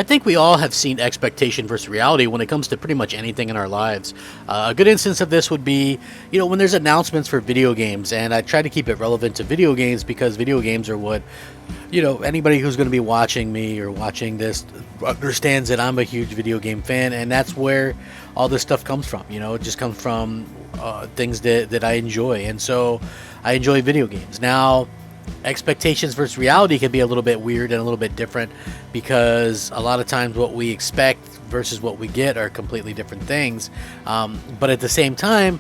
I think we all have seen expectation versus reality when it comes to pretty much anything in our lives. A good instance of this would be, when there's announcements for video games, and I try to keep it relevant to video games because video games are what, anybody who's going to be watching me or watching this understands that I'm a huge video game fan, and that's where all this stuff comes from. It just comes from things that I enjoy, and so I enjoy video games. Now, expectations versus reality can be a little bit weird and a little bit different because a lot of times what we expect versus what we get are completely different things. But at the same time,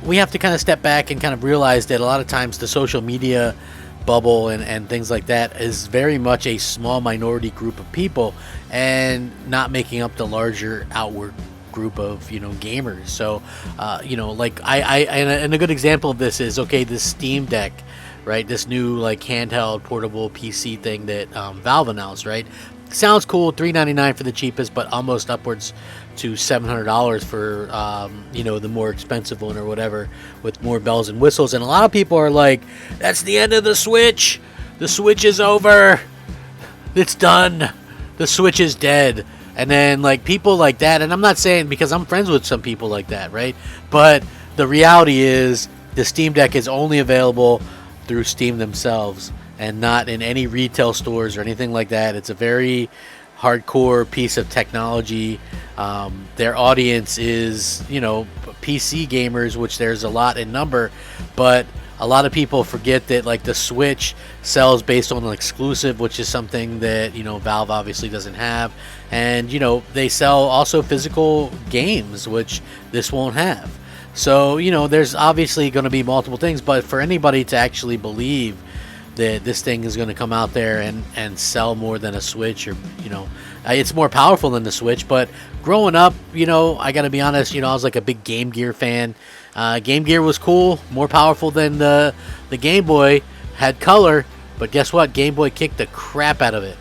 we have to kind of step back and kind of realize that a lot of times the social media bubble and things like that is very much a small minority group of people and not making up the larger outward group of gamers. So like and a good example of this is this Steam Deck, right? This new handheld portable PC thing that Valve announced, right? Sounds cool, $399 for the cheapest, but almost upwards to $700 for the more expensive one or whatever, with more bells and whistles. And a lot of people are like, "That's the end of the Switch. The Switch is over. It's done. The Switch is dead." And then people like that, and I'm not saying because I'm friends with some people like that, right? But the reality is the Steam Deck is only available through Steam themselves and not in any retail stores or anything like that. It's a very hardcore piece of technology. Their audience is, PC gamers, which there's a lot in number, but a lot of people forget that the Switch sells based on an exclusive, which is something that, Valve obviously doesn't have. And, they sell also physical games, which this won't have. So, there's obviously going to be multiple things, but for anybody to actually believe that this thing is going to come out there and sell more than a Switch, or, it's more powerful than the Switch. But growing up, I got to be honest, I was a big Game Gear fan. Game Gear was cool, more powerful than the Game Boy, had color, but guess what? Game Boy kicked the crap out of it.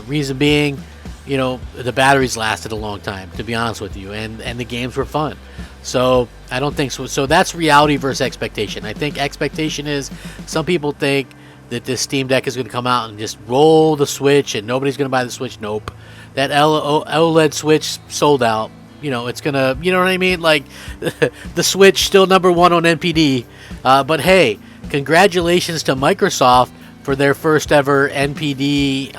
Reason being, the batteries lasted a long time, to be honest with you, and the games were fun. So I don't think so. So that's reality versus expectation. I think expectation is some people think that this Steam Deck is going to come out and just roll the Switch and nobody's going to buy the Switch. Nope. That OLED Switch sold out. It's going to, you know what I mean? The Switch still number one on NPD. But hey, congratulations to Microsoft for their first ever NPD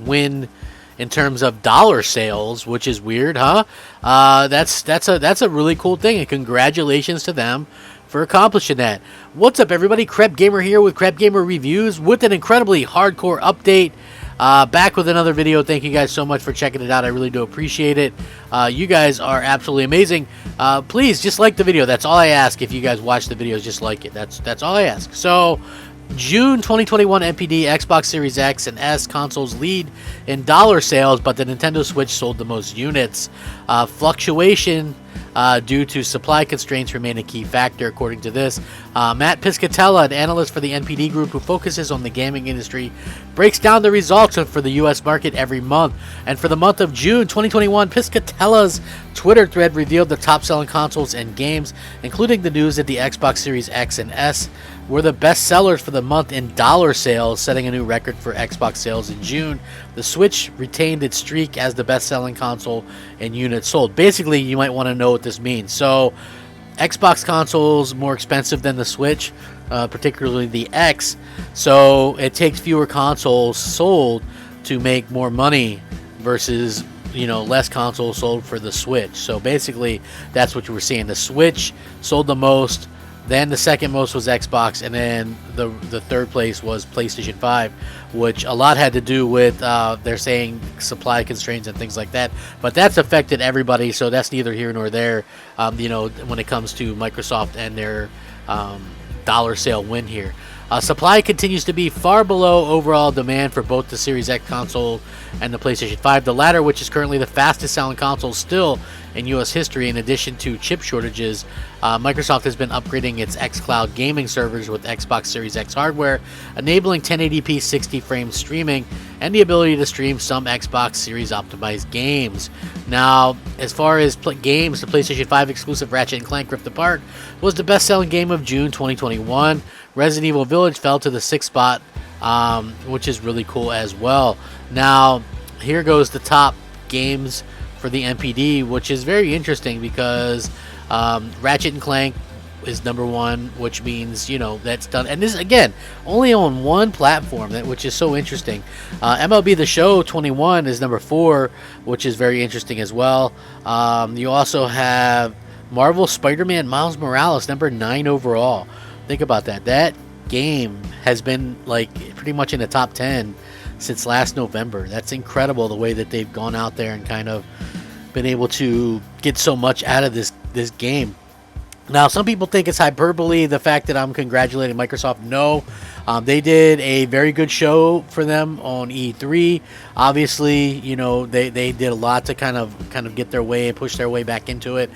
win in terms of dollar sales, which is weird, huh? That's a really cool thing, and congratulations to them for accomplishing that. What's up, everybody? Crapgamer here with Crapgamer Reviews with an incredibly hardcore update. Back with another video. Thank you guys so much for checking it out. I really do appreciate it. You guys are absolutely amazing. Please just like the video. That's all I ask. If you guys watch the videos, just like it. That's all I ask. So June 2021 NPD Xbox Series X and S consoles lead in dollar sales, but the Nintendo Switch sold the most units. Fluctuation due to supply constraints remain a key factor, according to this. Matt Piscatella, an analyst for the NPD Group who focuses on the gaming industry, breaks down the results for the U.S. market every month. And for the month of June 2021, Piscatella's Twitter thread revealed the top-selling consoles and games, including the news that the Xbox Series X and S were the best sellers for the month in dollar sales, setting a new record for Xbox sales in June. The Switch retained its streak as the best-selling console in units sold. Basically, you might want to know what this means. So, Xbox consoles more expensive than the Switch, particularly the X. So, it takes fewer consoles sold to make more money versus, less consoles sold for the Switch. So, basically, that's what you were seeing. The Switch sold the most. Then the second most was Xbox, and then the third place was PlayStation 5, which a lot had to do with, they're saying, supply constraints and things like that. But that's affected everybody, so that's neither here nor there, when it comes to Microsoft and their dollar sale win here. Supply continues to be far below overall demand for both the Series X console and the PlayStation 5, the latter which is currently the fastest selling console still in U.S. history. In addition to chip shortages, Microsoft has been upgrading its xCloud gaming servers with Xbox Series X hardware, enabling 1080p 60 frame streaming and the ability to stream some Xbox Series optimized games. Now, as far as games, the PlayStation 5 exclusive Ratchet & Clank Rift Apart was the best-selling game of June 2021. Resident Evil Village fell to the 6th spot, which is really cool as well. Now, here goes the top games for the NPD, which is very interesting because Ratchet and Clank is number 1, which means, you know, that's done. And this, again, only on one platform, which is so interesting. MLB The Show 21 is number 4, which is very interesting as well. You also have Marvel Spider-Man Miles Morales, number 9 overall. Think about that. That game has been, like, pretty much in the top 10 since last November. That's incredible, the way that they've gone out there and kind of been able to get so much out of this game. Now, some people think it's hyperbole, the fact that I'm congratulating Microsoft. No, they did a very good show for them on E3. Obviously, you know, they did a lot to kind of get their way and push their way back into it.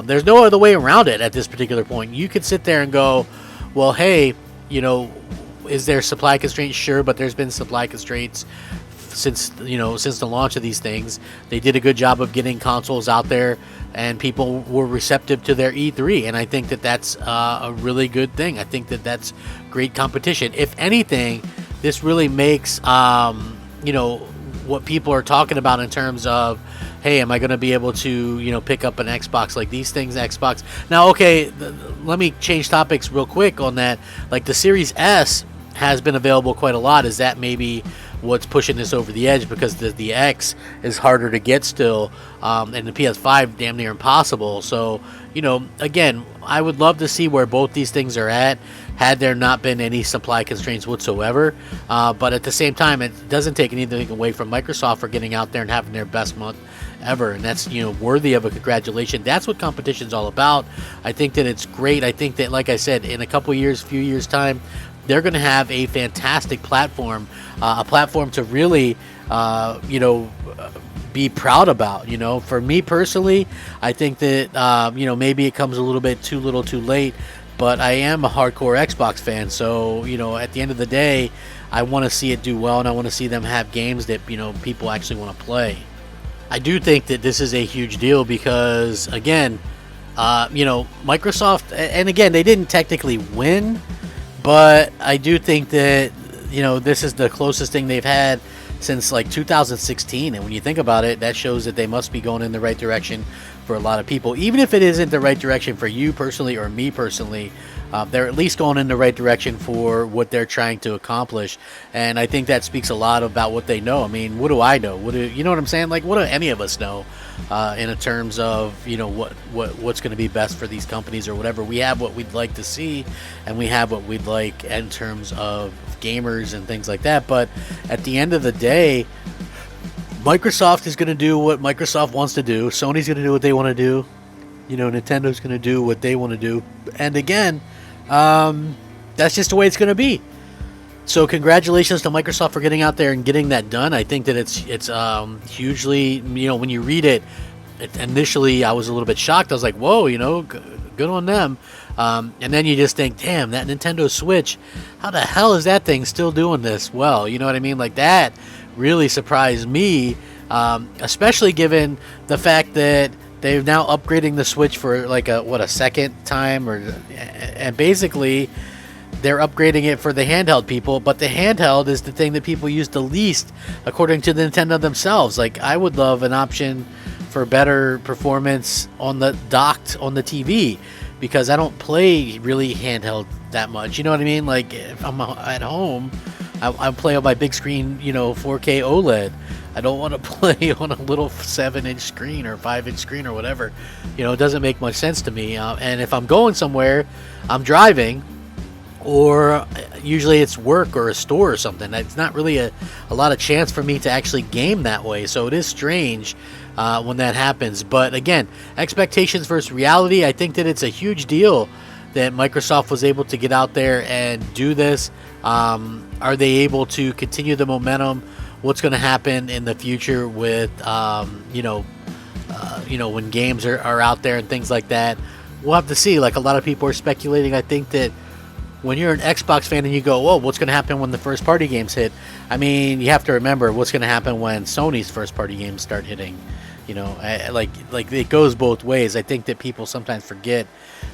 There's no other way around it at this particular point. You could sit there and go, well, hey, you know, is there supply constraints? Sure, but there's been supply constraints since the launch of these things. They did a good job of getting consoles out there, and people were receptive to their E3, and I think that that's a really good thing. I think that that's great competition. If anything, this really makes what people are talking about in terms of, hey, am I going to be able to pick up an Xbox? Like these things, Xbox. Now, okay, let me change topics real quick on that. Like the Series S has been available quite a lot. Is that maybe what's pushing this over the edge, because the X is harder to get still, and the PS5 damn near impossible. So, again, I would love to see where both these things are at had there not been any supply constraints whatsoever. But at the same time, it doesn't take anything away from Microsoft for getting out there and having their best month ever, and that's worthy of a congratulation. That's what competition's all about. I think that it's great. I think that, like I said, in a few years time, they're going to have a fantastic platform, a platform to really, be proud about. For me personally, I think that, maybe it comes a little bit too little too late, but I am a hardcore Xbox fan. So, at the end of the day, I want to see it do well, and I want to see them have games that, people actually want to play. I do think that this is a huge deal because, again, Microsoft, and again, they didn't technically win, but I do think that, this is the closest thing they've had since like 2016. And when you think about it, that shows that they must be going in the right direction for a lot of people. Even if it isn't the right direction for you personally or me personally, they're at least going in the right direction for what they're trying to accomplish. And I think that speaks a lot about what they know. I mean, what do I know? You know what I'm saying? Like, what do any of us know in terms of, what's going to be best for these companies or whatever? We have what we'd like to see, and we have what we'd like in terms of gamers and things like that. But at the end of the day, Microsoft is going to do what Microsoft wants to do. Sony's going to do what they want to do. Nintendo's going to do what they want to do. And again, that's just the way it's going to be. So congratulations to Microsoft for getting out there and getting that done. I think that it's hugely, when you read it, initially I was a little bit shocked. I was like, whoa, good on them. And then you just think, damn, that Nintendo Switch, how the hell is that thing still doing this well? You know what I mean? Like, that really surprised me, especially given the fact that they're now upgrading the Switch for like a second time, and basically they're upgrading it for the handheld people, but the handheld is the thing that people use the least, according to Nintendo themselves. Like, I would love an option for better performance on the TV, because I don't play really handheld that much. You know what I mean? Like, if I'm at home, I play on my big screen, 4K OLED. I don't want to play on a little 7-inch screen or 5-inch screen or whatever. It doesn't make much sense to me. And if I'm going somewhere, I'm driving, or usually it's work or a store or something. It's not really a lot of chance for me to actually game that way. So it is strange when that happens. But again, expectations versus reality, I think that it's a huge deal that Microsoft was able to get out there and do this. Are they able to continue the momentum? What's going to happen in the future with, when games are out there and things like that? We'll have to see. Like, a lot of people are speculating. I think that when you're an Xbox fan and you go, whoa, what's going to happen when the first party games hit? I mean, you have to remember what's going to happen when Sony's first party games start hitting. Like it goes both ways. I think that people sometimes forget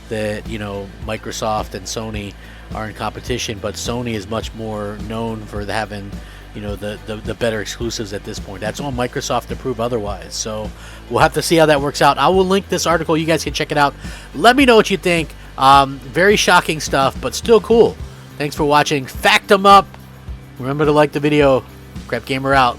that, Microsoft and Sony are in competition, but Sony is much more known for having, you know, the better exclusives at this point. That's on Microsoft to prove otherwise. So we'll have to see how that works out. I will link this article. You guys can check it out. Let me know what you think. Very shocking stuff, but still cool. Thanks for watching. Fact 'em up. Remember to like the video. Crapgamer out.